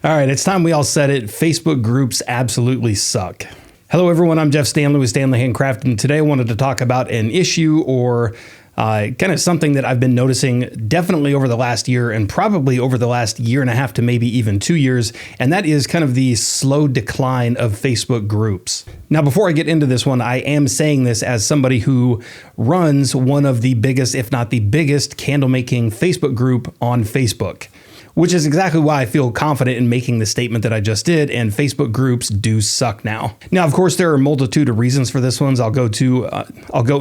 All right, it's time we all said it. Facebook groups absolutely suck. Hello, everyone. I'm Jeff Standley with Standley Handcraft, and today I wanted to talk about an issue or kind of something that I've been noticing definitely over the last year and probably over the last year and a half to maybe even 2 years, and that is kind of the slow decline of Facebook groups. Now, before I get into this one, I am saying this as somebody who runs one of the biggest, if not the biggest, candle making Facebook group on Facebook, which is exactly why I feel confident in making the statement that I just did, and Facebook groups do suck now. Now, of course, there are a multitude of reasons for this one. I'll go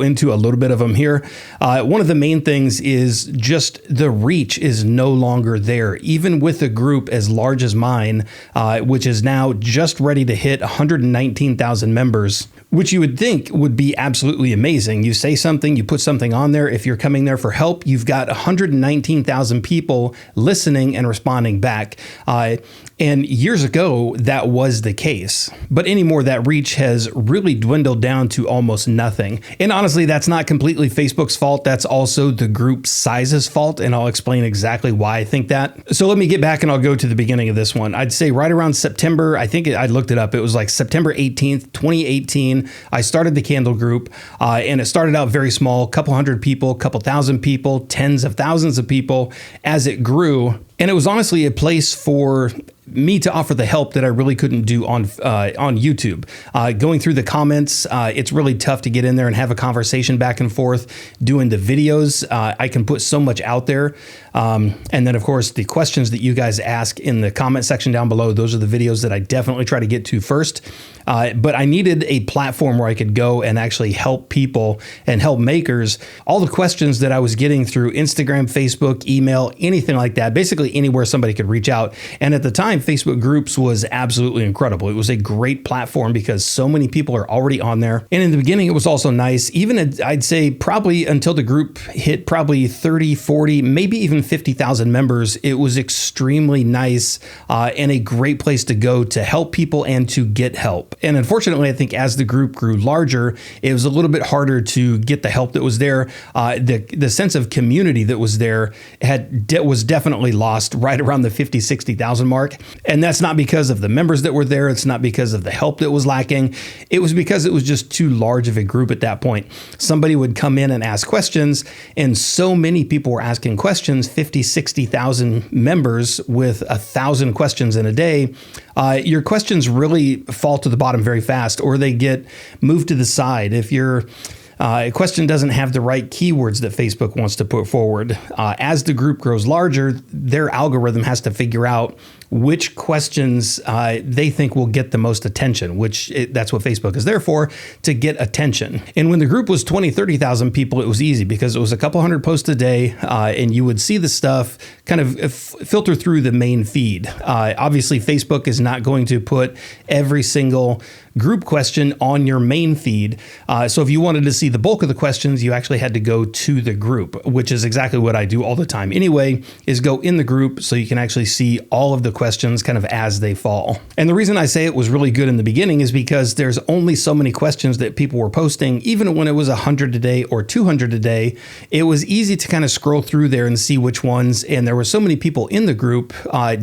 into a little bit of them here. One of the main things is just the reach is no longer there, even with a group as large as mine, which is now just ready to hit 119,000 members, which you would think would be absolutely amazing. You say something, you put something on there. If you're coming there for help, you've got 119,000 people listening and responding back. And years ago, that was the case. But anymore, that reach has really dwindled down to almost nothing. And honestly, that's not completely Facebook's fault. That's also the group size's fault. And I'll explain exactly why I think that. So let me get back and I'll go to the beginning of this one. I'd say right around September, I looked it up. It was like September 18th, 2018. I started the candle group and it started out very small, couple hundred people, couple thousand people, tens of thousands of people as it grew. And it was honestly a place for me to offer the help that I really couldn't do on YouTube. Going through the comments, it's really tough to get in there and have a conversation back and forth. Doing the videos, I can put so much out there. And then, of course, the questions that you guys ask in the comment section down below, those are the videos that I definitely try to get to first. But I needed a platform where I could go and actually help people and help makers. All the questions that I was getting through Instagram, Facebook, email, anything like that, basically anywhere somebody could reach out. And at the time, Facebook groups was absolutely incredible. It was a great platform because so many people are already on there. And in the beginning, it was also nice. Even I'd say probably until the group hit probably 30, 40, maybe even 50,000 members, it was extremely nice and a great place to go to help people and to get help. And unfortunately, I think as the group grew larger, it was a little bit harder to get the help that was there. The sense of community that was there was definitely lost right around the 50, 60,000 mark. And that's not because of the members that were there. It's not because of the help that was lacking. It was because it was just too large of a group at that point. Somebody would come in and ask questions, and so many people were asking questions, 50, 60,000 members with 1,000 questions in a day. Your questions really fall to the bottom very fast, or they get moved to the side. If a question doesn't have the right keywords that Facebook wants to put forward, as the group grows larger, their algorithm has to figure out which questions they think will get the most attention, that's what Facebook is there for, to get attention. And when the group was 20, 30,000 people, it was easy because it was a couple hundred posts a day, and you would see the stuff kind of filter through the main feed. Obviously, Facebook is not going to put every single group question on your main feed. So if you wanted to see the bulk of the questions, you actually had to go to the group, which is exactly what I do all the time anyway, is go in the group so you can actually see all of the questions kind of as they fall. And the reason I say it was really good in the beginning is because there's only so many questions that people were posting. Even when it was 100 a day or 200 a day, it was easy to kind of scroll through there and see which ones. And there were so many people in the group,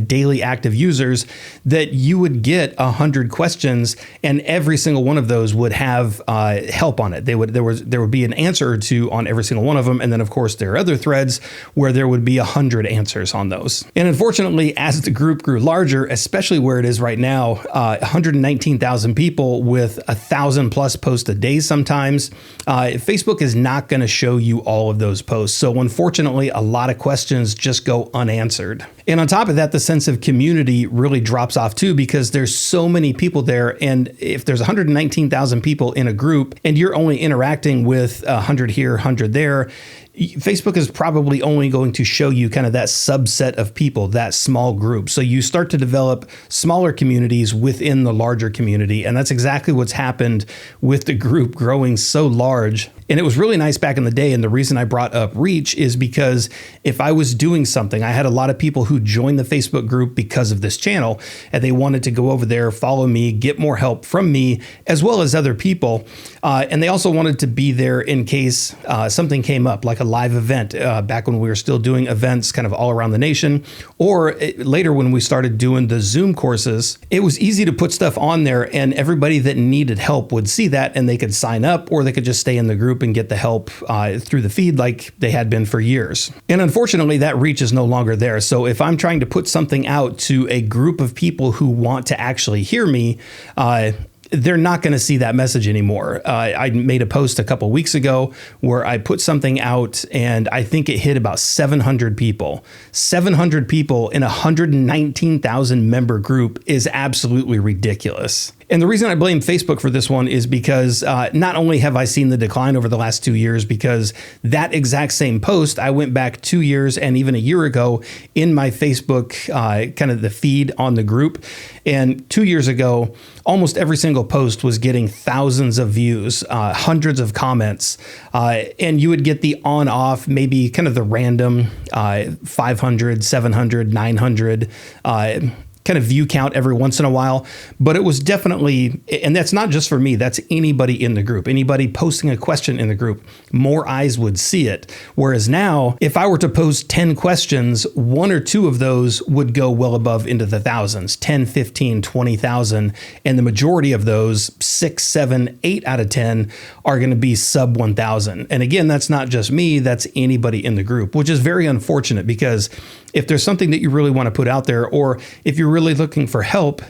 daily active users, that you would get 100 questions and every single one of those would have help on it. There would be an answer or two on every single one of them. And then, of course, there are other threads where there would be 100 answers on those. And unfortunately, as the group grew larger, especially where it is right now, 119,000 people with 1,000 plus posts a day sometimes, Facebook is not going to show you all of those posts. So unfortunately, a lot of questions just go unanswered. And on top of that, the sense of community really drops off too, because there's so many people there. And if there's 119,000 people in a group and you're only interacting with 100 here, 100 there, Facebook is probably only going to show you kind of that subset of people, that small group. So you start to develop smaller communities within the larger community. And that's exactly what's happened with the group growing so large. And it was really nice back in the day. And the reason I brought up reach is because if I was doing something, I had a lot of people who joined the Facebook group because of this channel, and they wanted to go over there, follow me, get more help from me, as well as other people. And they also wanted to be there in case something came up, like a live event back when we were still doing events kind of all around the nation, or later when we started doing the Zoom courses. It was easy to put stuff on there, and everybody that needed help would see that, and they could sign up, or they could just stay in the group and get the help through the feed like they had been for years. And unfortunately, that reach is no longer there. So if I'm trying to put something out to a group of people who want to actually hear me, they're not going to see that message anymore. I made a post a couple weeks ago where I put something out, and I think it hit about 700 people. 700 people in a 119,000 member group is absolutely ridiculous. And the reason I blame Facebook for this one is because not only have I seen the decline over the last 2 years, because that exact same post, I went back 2 years and even a year ago in my Facebook, kind of the feed on the group. And 2 years ago, almost every single post was getting thousands of views, hundreds of comments, and you would get the on-off, maybe kind of the random 500, 700, 900, kind of view count every once in a while. But it was definitely, and that's not just for me, that's anybody in the group, anybody posting a question in the group, more eyes would see it. Whereas now, if I were to post 10 questions, 1 or 2 of those would go well above into the thousands, 10, 15, 20,000. And the majority of those, 6, 7, 8 out of 10 are going to be sub 1,000. And again, that's not just me, that's anybody in the group, which is very unfortunate, because if there's something that you really want to put out there, or if you're really looking for help,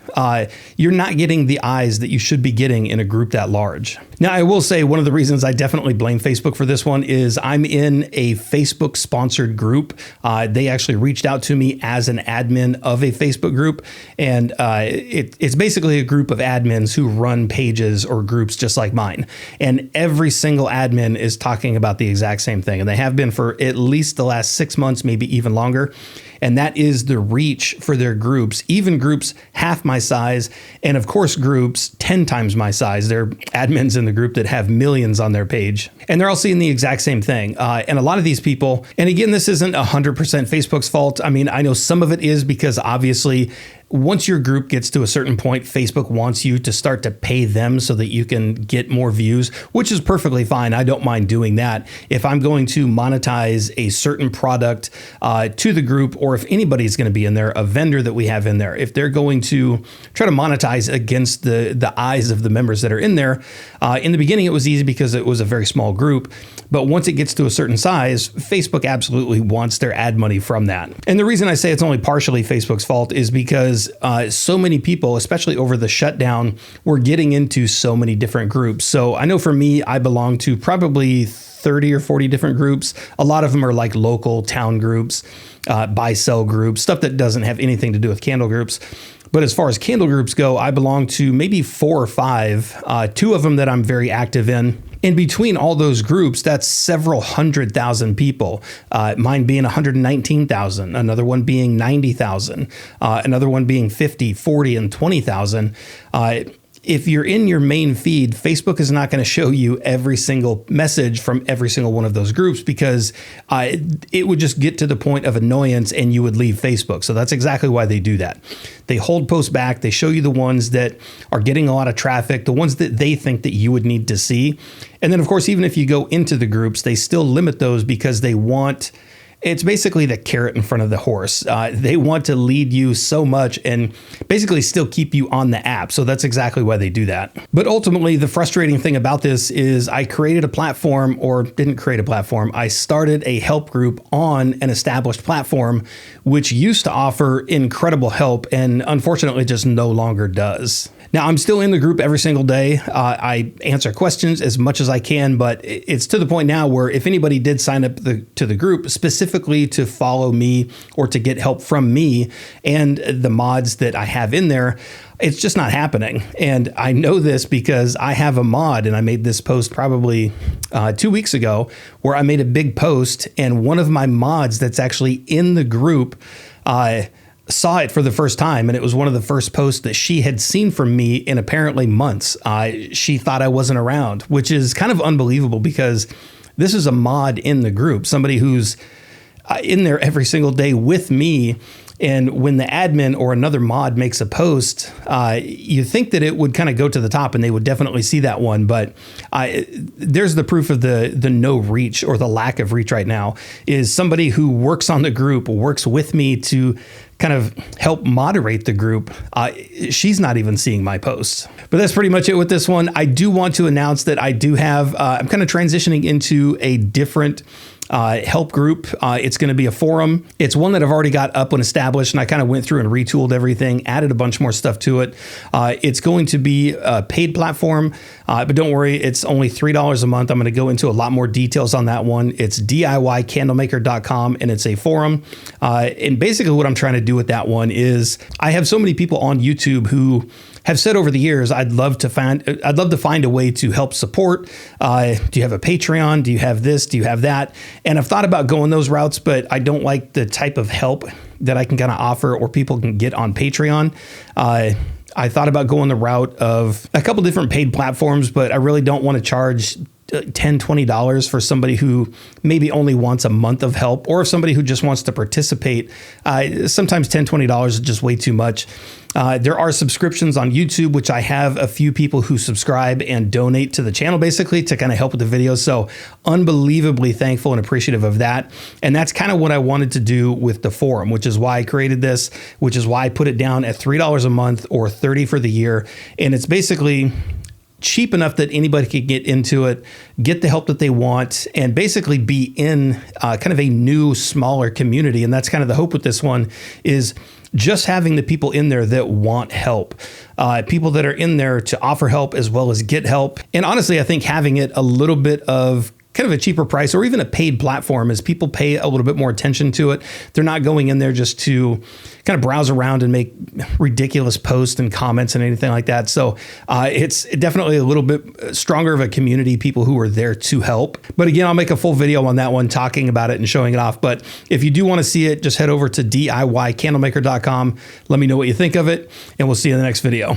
you're not getting the eyes that you should be getting in a group that large. Now, I will say one of the reasons I definitely blame Facebook for this one is I'm in a Facebook sponsored group. They actually reached out to me as an admin of a Facebook group. And it's basically a group of admins who run pages or groups just like mine. And every single admin is talking about the exact same thing. And they have been for at least the last 6 months, maybe even longer. And that is the reach for their groups, even groups half my size, and of course groups 10 times my size. There are admins in the group that have millions on their page, and they're all seeing the exact same thing. And a lot of these people, and again, this isn't 100% Facebook's fault. I mean, I know some of it is because obviously once your group gets to a certain point, Facebook wants you to start to pay them so that you can get more views, which is perfectly fine. I don't mind doing that. If I'm going to monetize a certain product to the group, or if anybody's going to be in there, a vendor that we have in there, if they're going to try to monetize against the eyes of the members that are in there, in the beginning it was easy because it was a very small group. But once it gets to a certain size, Facebook absolutely wants their ad money from that. And the reason I say it's only partially Facebook's fault is because so many people, especially over the shutdown, were getting into so many different groups. So I know for me, I belong to probably 30 or 40 different groups. A lot of them are like local town groups, buy-sell groups, stuff that doesn't have anything to do with candle groups. But as far as candle groups go, I belong to maybe 4 or 5, 2 of them that I'm very active in. In between all those groups, that's several 100,000 people. Mine being 119,000, another one being 90,000, another one being 50, 40, and 20,000. If you're in your main feed, Facebook is not going to show you every single message from every single one of those groups, because it would just get to the point of annoyance and you would leave Facebook. So that's exactly why they do that. They hold posts back. They show you the ones that are getting a lot of traffic, the ones that they think that you would need to see. And then, of course, even if you go into the groups, they still limit those because they want... It's basically the carrot in front of the horse. They want to lead you so much and basically still keep you on the app. So that's exactly why they do that. But ultimately, the frustrating thing about this is I created a platform, or didn't create a platform. I started a help group on an established platform, which used to offer incredible help and unfortunately just no longer does. Now, I'm still in the group every single day. I answer questions as much as I can, but it's to the point now where if anybody did sign up to the group specifically to follow me or to get help from me and the mods that I have in there, it's just not happening. And I know this because I have a mod, and I made this post probably 2 weeks ago where I made a big post, and one of my mods that's actually in the group saw it for the first time, and it was one of the first posts that she had seen from me in apparently months. She thought I wasn't around, which is kind of unbelievable because this is a mod in the group, somebody who's in there every single day with me. And when the admin or another mod makes a post, you think that it would kind of go to the top and they would definitely see that one. But there's the proof of the no reach or the lack of reach right now is somebody who works on the group, works with me to kind of help moderate the group. She's not even seeing my posts. But that's pretty much it with this one. I do want to announce that I do have, I'm kind of transitioning into a different help group. It's going to be a forum. It's one that I've already got up and established, and I kind of went through and retooled everything, added a bunch more stuff to it. It's going to be a paid platform, but don't worry, it's only $3 a month. I'm going to go into a lot more details on that one. It's DIYcandlemaker.com, and it's a forum. And basically what I'm trying to do with that one is I have so many people on YouTube who have said over the years, I'd love to find a way to help support. Do you have a Patreon? Do you have this? Do you have that? And I've thought about going those routes, but I don't like the type of help that I can kind of offer or people can get on Patreon. I thought about going the route of a couple different paid platforms, but I really don't want to charge $10, $20 for somebody who maybe only wants a month of help, or somebody who just wants to participate. Sometimes $10, $20 is just way too much. There are subscriptions on YouTube, which I have a few people who subscribe and donate to the channel basically to kind of help with the videos. So unbelievably thankful and appreciative of that. And that's kind of what I wanted to do with the forum, which is why I created this, which is why I put it down at $3 a month or $30 for the year. And it's basically cheap enough that anybody could get into it, get the help that they want, and basically be in kind of a new, smaller community. And that's kind of the hope with this one is just having the people in there that want help, people that are in there to offer help as well as get help. And honestly, I think having it a little bit of kind of a cheaper price or even a paid platform as people pay a little bit more attention to it. They're not going in there just to kind of browse around and make ridiculous posts and comments and anything like that. So it's definitely a little bit stronger of a community, people who are there to help. But again, I'll make a full video on that one talking about it and showing it off. But if you do want to see it, just head over to DIYcandlemaker.com. Let me know what you think of it, and we'll see you in the next video.